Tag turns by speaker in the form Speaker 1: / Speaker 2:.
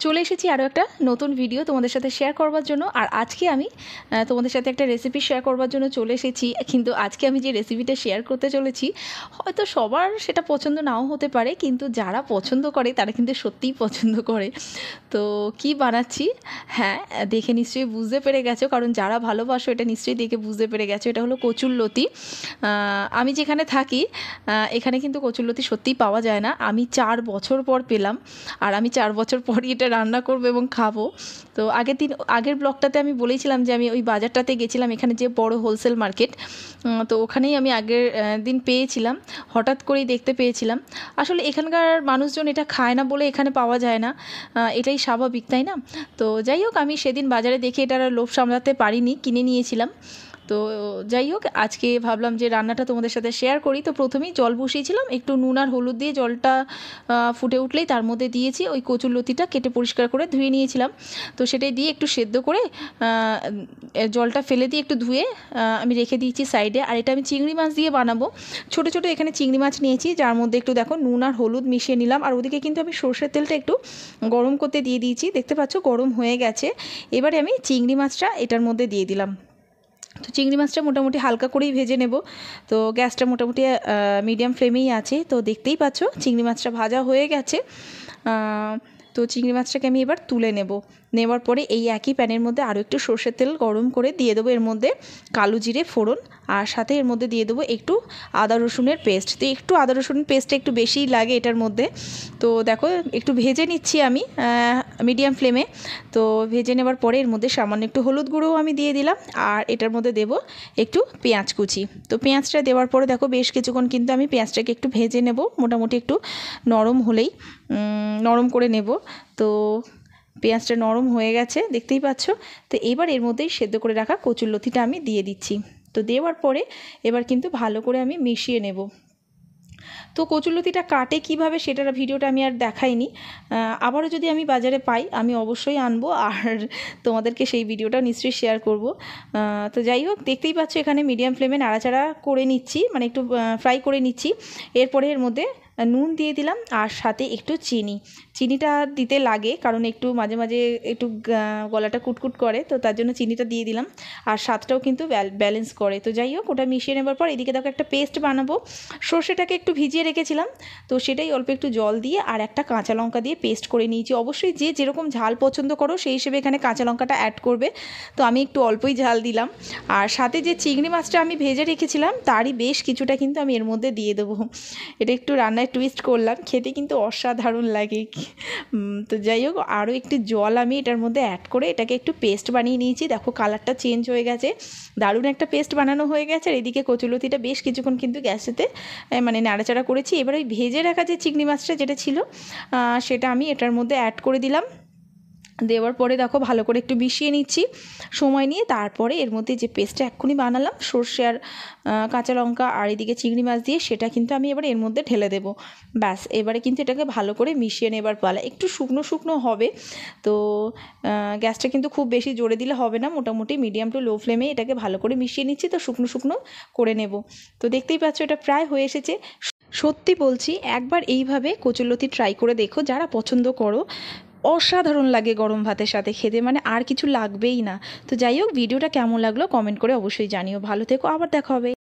Speaker 1: চলে এসেছি আরও একটা নতুন ভিডিও তোমাদের সাথে শেয়ার করবার জন্য। আর আজকে আমি তোমাদের সাথে একটা রেসিপি শেয়ার করবার জন্য চলে এসেছি। কিন্তু আজকে আমি যে রেসিপিটা শেয়ার করতে চলেছি হয়তো সবার সেটা পছন্দ নাও হতে পারে, কিন্তু যারা পছন্দ করে তারা কিন্তু সত্যিই পছন্দ করে। তো কি বানাচ্ছি, হ্যাঁ দেখে নিশ্চয়ই বুঝতে পেরে গেছো, কারণ যারা ভালোবাসো এটা নিশ্চয়ই দেখে বুঝতে পেরে গেছো। এটা হলো কচুরলতি। আমি যেখানে থাকি এখানে কিন্তু কচুরলতি সত্যিই পাওয়া যায় না। আমি 4 বছর পর পেলাম, আর আমি 4 বছর পরই এটা রান্না করবো এবং খাবো। তো আগের ব্লগটাতে আমি বলেছিলাম যে আমি ওই বাজারটাতে গেছিলাম, এখানে যে বড় হোলসেল মার্কেট, তো ওখানেই আমি আগের দিন পেয়েছিলাম, হঠাৎ করেই দেখতে পেয়েছিলাম। আসলে এখানকার মানুষজন এটা খায় না বলে এখানে পাওয়া যায় না, এটাই স্বাভাবিক, তাই না? তো যাই হোক, আমি সেদিন বাজারে দেখে এটার লোভ সামলাতে পারিনি, কিনে নিয়েছিলাম। তো যাই হোক, আজকে ভাবলাম যে রান্নাটা তোমাদের সাথে শেয়ার করি। তো প্রথমেই জল বসিয়েছিলাম, একটু নুন আর হলুদ দিয়ে জলটা ফুটে উঠলেই তার মধ্যে দিয়েছি ওই কচুরলতিটা, কেটে পরিষ্কার করে ধুয়ে নিয়েছিলাম। তো সেটাই দিয়ে একটু সেদ্ধ করে জলটা ফেলে দিয়ে একটু ধুয়ে আমি রেখে দিয়েছি সাইডে। আর এটা আমি চিংড়ি মাছ দিয়ে বানাবো। ছোটো ছোটো এখানে চিংড়ি মাছ নিয়েছি, যার মধ্যে একটু দেখো নুন আর হলুদ মিশিয়ে নিলাম। আর ওদিকে কিন্তু আমি সর্ষের তেলটা একটু গরম করতে দিয়ে দিয়েছি, দেখতে পাচ্ছ গরম হয়ে গেছে। এবারে আমি চিংড়ি মাছটা এটার মধ্যে দিয়ে দিলাম। তো চিংড়ি মাছটা মোটামুটি হালকা করেই ভেজে নেব। তো গ্যাসটা মোটামুটি মিডিয়াম ফ্লেমেই আছে। তো দেখতেই পাচ্ছ চিংড়ি মাছটা ভাজা হয়ে গেছে। তো চিংড়ি মাছটাকে আমি এবার তুলে নেওয়ার পরে এই একই প্যানের মধ্যে আরও একটু সর্ষের তেল গরম করে দিয়ে দেবো এর মধ্যে কালো জিরে ফোড়ন, আর সাথে এর মধ্যে দিয়ে দেবো একটু আদা রসুনের পেস্ট। তো একটু আদা রসুনের পেস্টটা একটু বেশিই লাগে এটার মধ্যে। তো দেখো একটু ভেজে নিচ্ছি আমি মিডিয়াম ফ্লেমে। তো ভেজে নেওয়ার পরে এর মধ্যে সামান্য একটু হলুদ গুঁড়োও আমি দিয়ে দিলাম, আর এটার মধ্যে দেবো একটু পেঁয়াজ কুচি। তো পেঁয়াজটা দেওয়ার পরে দেখো বেশ কিছুক্ষণ কিন্তু আমি পেঁয়াজটাকে একটু ভেজে নেব, মোটামুটি একটু নরম হলেই নরম করে নেব। তো পেঁয়াজটা নরম হয়ে গেছে দেখতেই পাচ্ছ। তো এবার এর মধ্যেই সেদ্ধ করে রাখা কচুরলতিটা আমি দিয়ে দিচ্ছি। তো দেওয়ার পরে এবার কিন্তু ভালো করে আমি মিশিয়ে নেব। তো কচুরলতিটা কাটে কিভাবে সেটার ভিডিওটা আমি আর দেখাইনি। আবারও যদি আমি বাজারে পাই আমি অবশ্যই আনবো, আর তোমাদেরকে সেই ভিডিওটা নিশ্চয়ই শেয়ার করব। তো যাই হোক, দেখতেই পাচ্ছ এখানে মিডিয়াম ফ্লেমে নাড়াচাড়া করে নিচ্ছি, মানে একটু ফ্রাই করে নিচ্ছি। এরপরে এর মধ্যে নুন দিয়ে দিলাম, আর সাথে একটু চিনিটা দিতে লাগে, কারণ একটু মাঝে মাঝে একটু গলাটা কুটকুট করে, তো তার জন্য চিনিটা দিয়ে দিলাম। আর স্বাদটাও কিন্তু ব্যালেন্স করে। তো যাই হোক, ওটা মিশিয়ে নেবার পর এদিকে দেখো একটা পেস্ট বানাবো। সর্ষেটাকে একটু ভিজিয়ে রেখেছিলাম, তো সেটাই অল্প একটু জল দিয়ে আর একটা কাঁচা লঙ্কা দিয়ে পেস্ট করে নিয়েছি। অবশ্যই যে যেরকম ঝাল পছন্দ করো সেই হিসেবে এখানে কাঁচা লঙ্কাটা অ্যাড করবে। তো আমি একটু অল্পই ঝাল দিলাম। আর সাথে যে চিংড়ি মাছটা আমি ভেজে রেখেছিলাম তারই বেশ কিছুটা কিন্তু আমি এর মধ্যে দিয়ে দেবো। এটা একটু রান্নায় টুইস্ট করলাম, খেতে কিন্তু অসাধারণ লাগে। তো যাই হোক, আরও একটু জল আমি এটার মধ্যে অ্যাড করে এটাকে একটু পেস্ট বানিয়ে নিয়েছি। দেখো কালারটা চেঞ্জ হয়ে গেছে, দারুণ একটা পেস্ট বানানো হয়ে গেছে। আর এদিকে কচুরলতিটা বেশ কিছুক্ষণ কিন্তু গ্যাসেতে মানে নাড়াচাড়া করেছি। এবার ওই ভেজে রাখা যে চিংড়ি মাছটা যেটা ছিল সেটা আমি এটার মধ্যে অ্যাড করে দিলাম। দেওয়ার পরে দেখো ভালো করে একটু মিশিয়ে নিচ্ছি সময় নিয়ে। তারপরে এর মধ্যে যে পেস্টটা এক্ষুনি বানালাম সর্ষে আর কাঁচা লঙ্কা আর এদিকে চিংড়ি মাছ দিয়ে, সেটা কিন্তু আমি এবার এর মধ্যে ঢেলে দেবো। ব্যাস, এবারে কিন্তু এটাকে ভালো করে মিশিয়ে নেবার পালা। একটু শুকনো শুকনো হবে, তো গ্যাসটা কিন্তু খুব বেশি জোরে দিলে হবে না, মোটামুটি মিডিয়াম টু লো ফ্লেমে এটাকে ভালো করে মিশিয়ে নিচ্ছি। তো শুকনো শুকনো করে নেব। তো দেখতেই পাচ্ছ এটা প্রায় হয়ে এসেছে। সত্যি বলছি, একবার এইভাবে কচুরলতি ট্রাই করে দেখো, যারা পছন্দ করো। অসাধারণ লাগে গরম ভাতের সাথে খেতে, মানে আর কিছু লাগবেই না। তো যাই হোক, ভিডিওটা কেমন লাগলো কমেন্ট করে অবশ্যই জানিও। ভালো থেকো, আবার দেখা হবে।